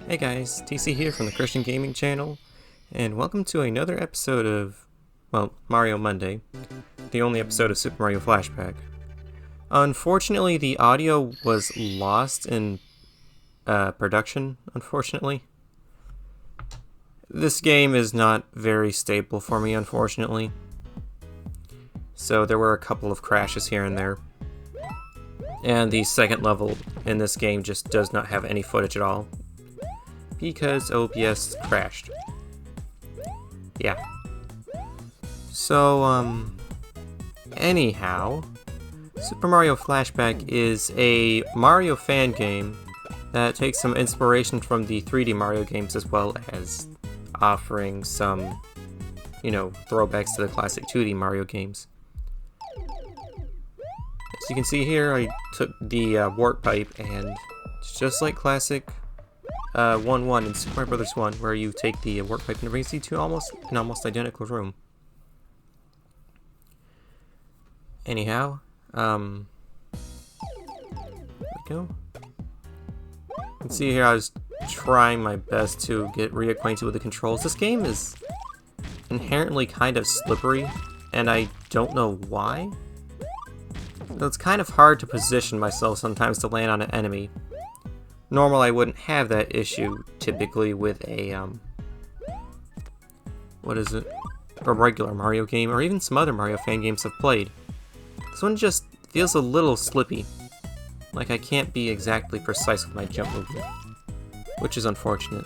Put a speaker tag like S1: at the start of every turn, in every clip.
S1: Hey guys, TC here from the Christian Gaming Channel, and welcome to another episode of, Mario Monday, the only episode of Super Mario Flashback. Unfortunately, the audio was lost in production, unfortunately. This game is not very stable for me, unfortunately. So there were a couple of crashes here and there. And the second level in this game just does not have any footage at all, because OBS crashed. Yeah. So, anyhow, Super Mario Flashback is a Mario fan game that takes some inspiration from the 3D Mario games as well as offering some, throwbacks to the classic 2D Mario games. As you can see here, I took the warp pipe, and it's just like classic 1-1 in Super Mario Bros. 1, where you take the warp pipe and it brings you to an almost identical room. Anyhow, there we go. You can see here I was trying my best to get reacquainted with the controls. This game is inherently kind of slippery, and I don't know why. So it's kind of hard to position myself sometimes to land on an enemy. Normally I wouldn't have that issue typically with a, a regular Mario game, or even some other Mario fan games I've played. This one just feels a little slippy. Like I can't be exactly precise with my jump movement, which is unfortunate.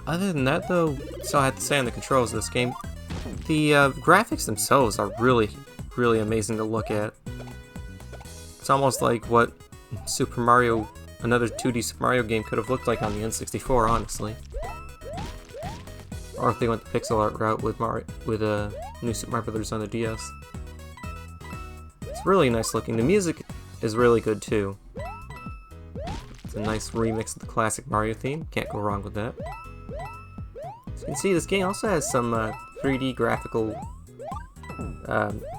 S1: Other than that though, that's all I have to say on the controls of this game. The graphics themselves are really amazing to look at. It's almost like what Super Mario, another 2D Super Mario game could have looked like on the N64, honestly. Or if they went the pixel art route with New Super Mario Bros. On the DS. It's really nice looking. The music is really good too. It's a nice remix of the classic Mario theme. Can't go wrong with that. As you can see, this game also has some 3D graphical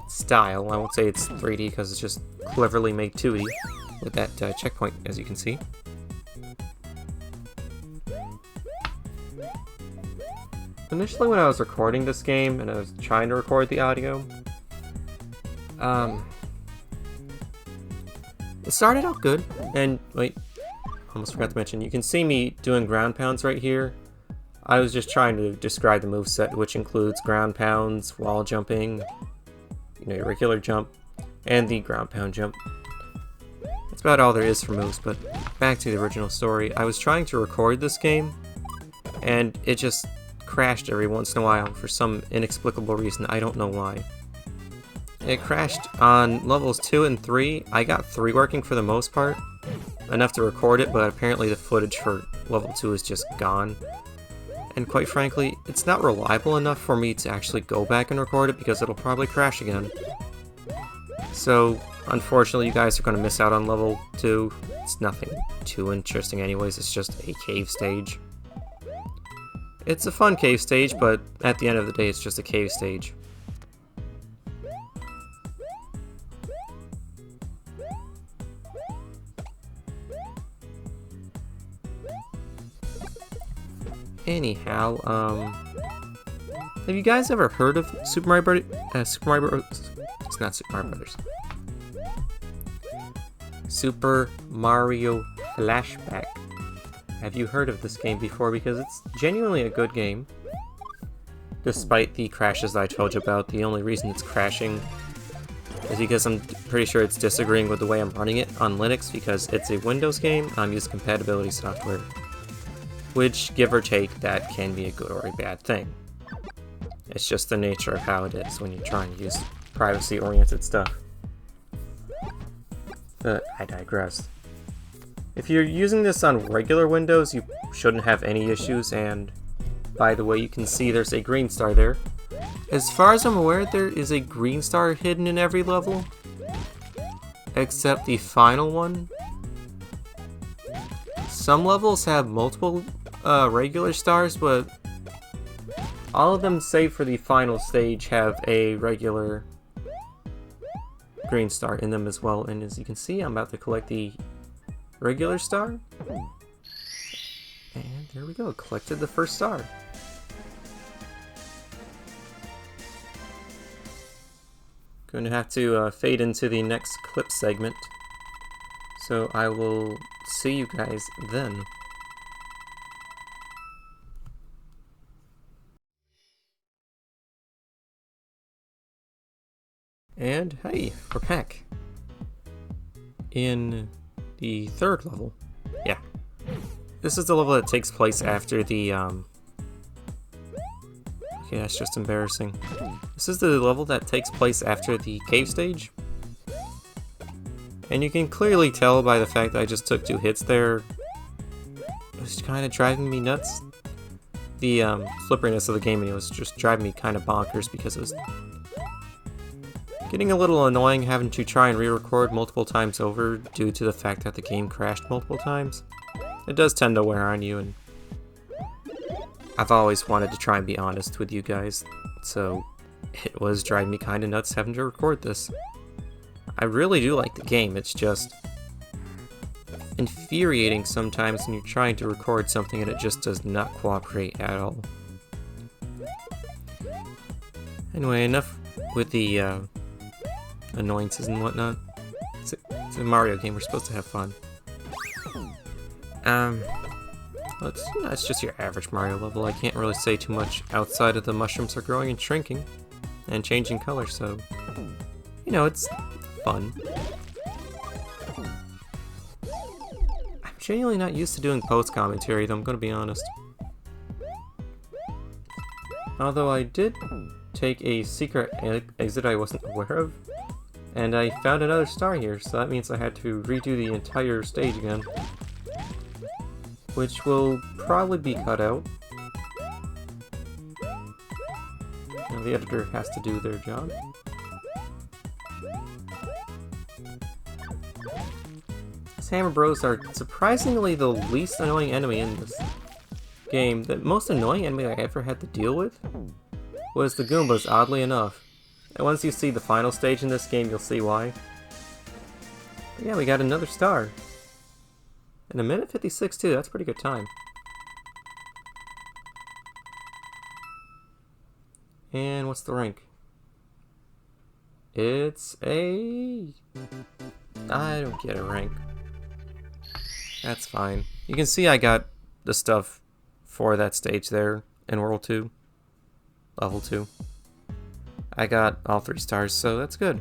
S1: style. I won't say it's 3D because it's just cleverly made 2D. With that checkpoint, as you can see. Initially when I was recording this game, and I was trying to record the audio, it started out good, and wait, almost forgot to mention, you can see me doing ground pounds right here. I was just trying to describe the moveset, which includes ground pounds, wall jumping, your regular jump, and the ground pound jump. That's about all there is for moves, but back to the original story. I was trying to record this game, and it just crashed every once in a while for some inexplicable reason. I don't know why. It crashed on levels 2 and 3. I got 3 working for the most part, enough to record it, but apparently the footage for level 2 is just gone. And quite frankly, it's not reliable enough for me to actually go back and record it because it'll probably crash again. So, unfortunately, you guys are going to miss out on level 2. It's nothing too interesting anyways, it's just a cave stage. It's a fun cave stage, but at the end of the day, it's just a cave stage. Anyhow, have you guys ever heard of Super Mario Bros? It's not Super Mario Brothers. Super Mario Flashback. Have you heard of this game before? Because it's genuinely a good game. Despite the crashes that I told you about, the only reason it's crashing is because I'm pretty sure it's disagreeing with the way I'm running it on Linux, because it's a Windows game, I'm using compatibility software. Which, give or take, that can be a good or a bad thing. It's just the nature of how it is when you're trying to use privacy-oriented stuff. But I digress. If you're using this on regular Windows, you shouldn't have any issues, and by the way, you can see there's a green star there. As far as I'm aware, there is a green star hidden in every level, except the final one. Some levels have multiple regular stars, but all of them, save for the final stage, have a regular green star in them as well. And as you can see, I'm about to collect the regular star. And there we go, collected the first star. Going to have to fade into the next clip segment. So I will see you guys then. And hey, we're back. In the third level. Yeah. This is the level that takes place after the, Okay, that's just embarrassing. This is the level that takes place after the cave stage. And you can clearly tell by the fact that I just took 2 hits there. It was kind of driving me nuts. The slipperiness of the game was just driving me kind of bonkers because it was getting a little annoying having to try and re-record multiple times over due to the fact that the game crashed multiple times. It does tend to wear on you, and I've always wanted to try and be honest with you guys, so it was driving me kind of nuts having to record this. I really do like the game, it's just infuriating sometimes when you're trying to record something and it just does not cooperate at all. Anyway, enough with the annoyances and whatnot. It's a Mario game, we're supposed to have fun. It's just your average Mario level. I can't really say too much outside of the mushrooms are growing and shrinking and changing color, so you know, it's fun. I'm genuinely not used to doing post-commentary though, I'm gonna be honest. Although I did take a secret exit I wasn't aware of, and I found another star here, so that means I had to redo the entire stage again. Which will probably be cut out. Now the editor has to do their job. These Hammer Bros are surprisingly the least annoying enemy in this game. The most annoying enemy I ever had to deal with was the Goombas, oddly enough. And once you see the final stage in this game, you'll see why. But yeah, we got another star. In 1:56 too, that's a pretty good time. And what's the rank? It's a... I don't get a rank. That's fine. You can see I got the stuff for that stage there in World 2. Level 2. I got all 3 stars, so that's good.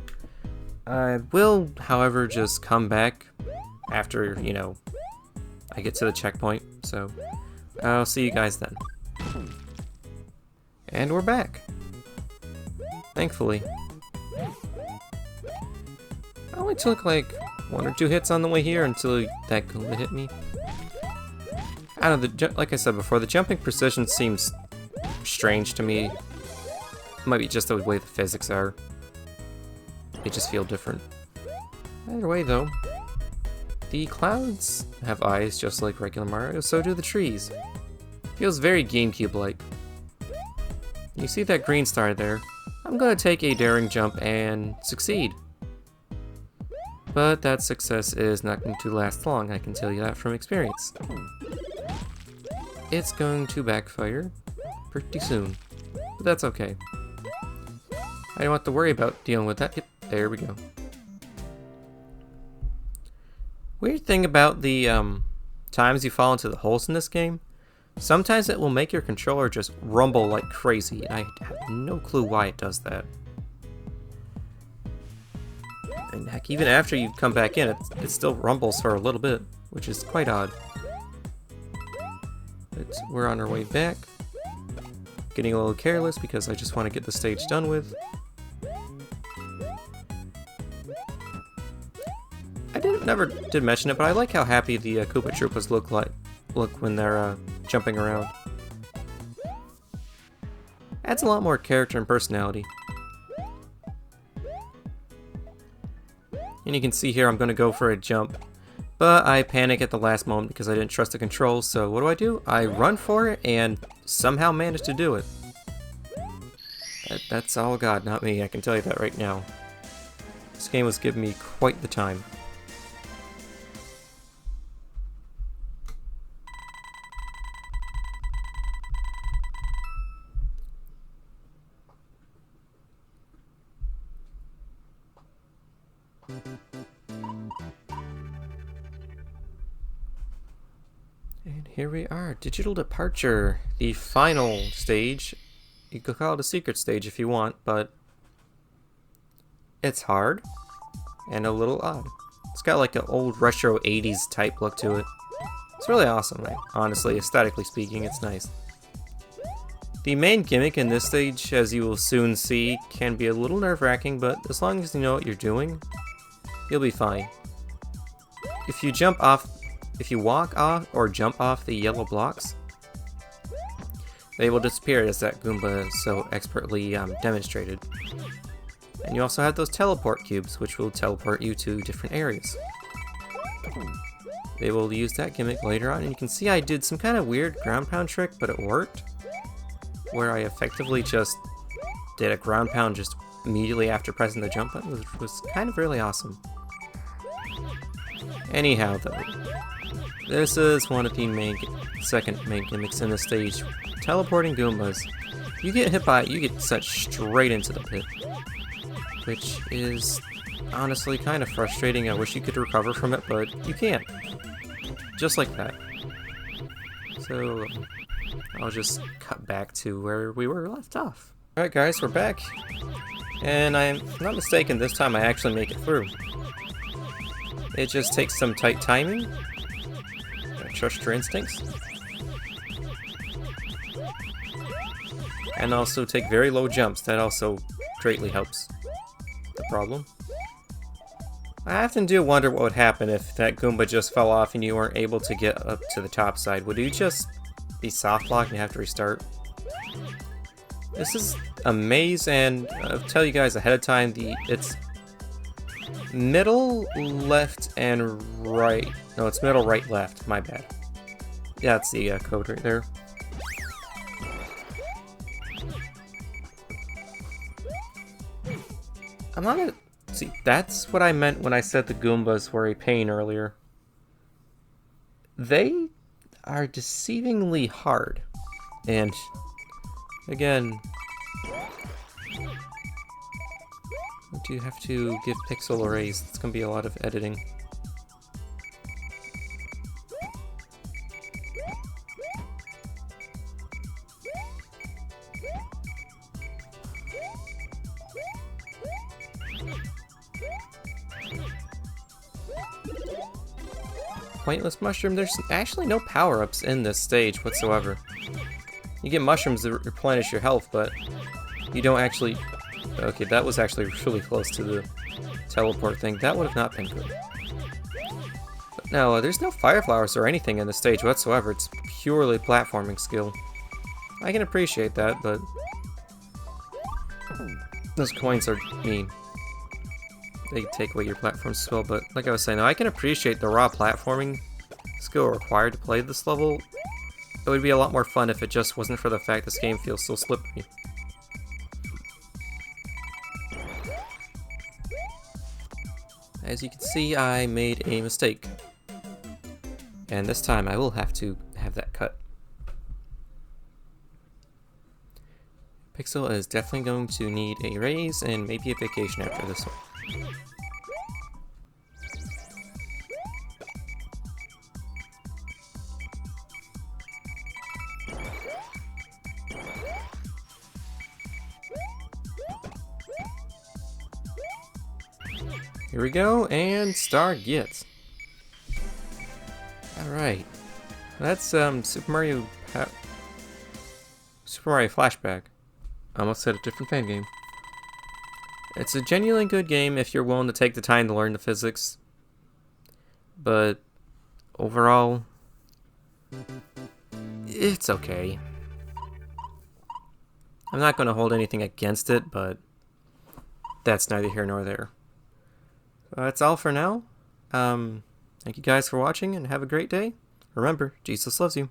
S1: I will, however, just come back after, you know, I get to the checkpoint, so I'll see you guys then. And we're back. Thankfully. I only took like 1 or 2 hits on the way here until that Goomba hit me. I don't know, like I said before, the jumping precision seems strange to me. It might be just the way the physics are. They just feel different. Either way though, the clouds have eyes just like regular Mario, so do the trees. Feels very GameCube-like. You see that green star there? I'm gonna take a daring jump and succeed. But that success is not going to last long, I can tell you that from experience. It's going to backfire pretty soon, but that's okay. I don't have to worry about dealing with that. Yep, there we go. Weird thing about the times you fall into the holes in this game, sometimes it will make your controller just rumble like crazy. I have no clue why it does that. And heck, even after you come back in, it still rumbles for a little bit, which is quite odd. But we're on our way back. Getting a little careless because I just want to get the stage done with. I never did mention it, but I like how happy the Koopa Troopas look when they're jumping around. Adds a lot more character and personality. And you can see here I'm going to go for a jump, but I panic at the last moment because I didn't trust the controls, so what do? I run for it and somehow manage to do it. That's all God, not me, I can tell you that right now. This game was giving me quite the time. And here we are, Digital Departure, the final stage. You could call it a secret stage if you want, but it's hard and a little odd. It's got like an old retro 80s type look to it. It's really awesome, like, honestly, aesthetically speaking, it's nice. The main gimmick in this stage, as you will soon see, can be a little nerve-wracking, but as long as you know what you're doing, you'll be fine. If you walk off or jump off the yellow blocks, they will disappear, as that Goomba so expertly demonstrated. And you also have those teleport cubes, which will teleport you to different areas. They will use that gimmick later on, and you can see I did some kind of weird ground pound trick, but it worked. Where I effectively just did a ground pound just immediately after pressing the jump button, which was kind of really awesome. Anyhow though, this is one of the second main gimmicks in the stage. Teleporting Goombas. You get hit by it, you get set straight into the pit. Which is honestly kind of frustrating. I wish you could recover from it, but you can't. Just like that. So I'll just cut back to where we were left off. Alright guys, we're back. And I'm not mistaken, this time I actually make it through. It just takes some tight timing. Trust your instincts. And also take very low jumps. That also greatly helps the problem. I often do wonder what would happen if that Goomba just fell off and you weren't able to get up to the top side. Would you just be soft locked and have to restart? This is a maze, and I'll tell you guys ahead of time, it's middle, left, and right. No, it's middle, right, left. My bad. Yeah, that's the code right there. I'm not gonna... See, that's what I meant when I said the Goombas were a pain earlier. They are deceivingly hard. And, again... I do have to give pixel a raise. It's gonna be a lot of editing. Pointless mushroom. There's actually no power-ups in this stage whatsoever. You get mushrooms that replenish your health, but you don't actually... Okay, that was actually really close to the teleport thing. That would have not been good. But no, there's no fire flowers or anything in the stage whatsoever. It's purely platforming skill. I can appreciate that, but those coins are mean. They take away your platform skill, but like I was saying, I can appreciate the raw platforming skill required to play this level. It would be a lot more fun if it just wasn't for the fact this game feels so slippery. As you can see, I made a mistake. And this time I will have to have that cut. Pixel is definitely going to need a raise and maybe a vacation after this one. Here we go, and star gets. Alright. That's Super Mario Flashback. I almost said a different fan game. It's a genuinely good game if you're willing to take the time to learn the physics. But overall, it's okay. I'm not going to hold anything against it, but that's neither here nor there. That's all for now. Thank you guys for watching and have a great day. Remember, Jesus loves you.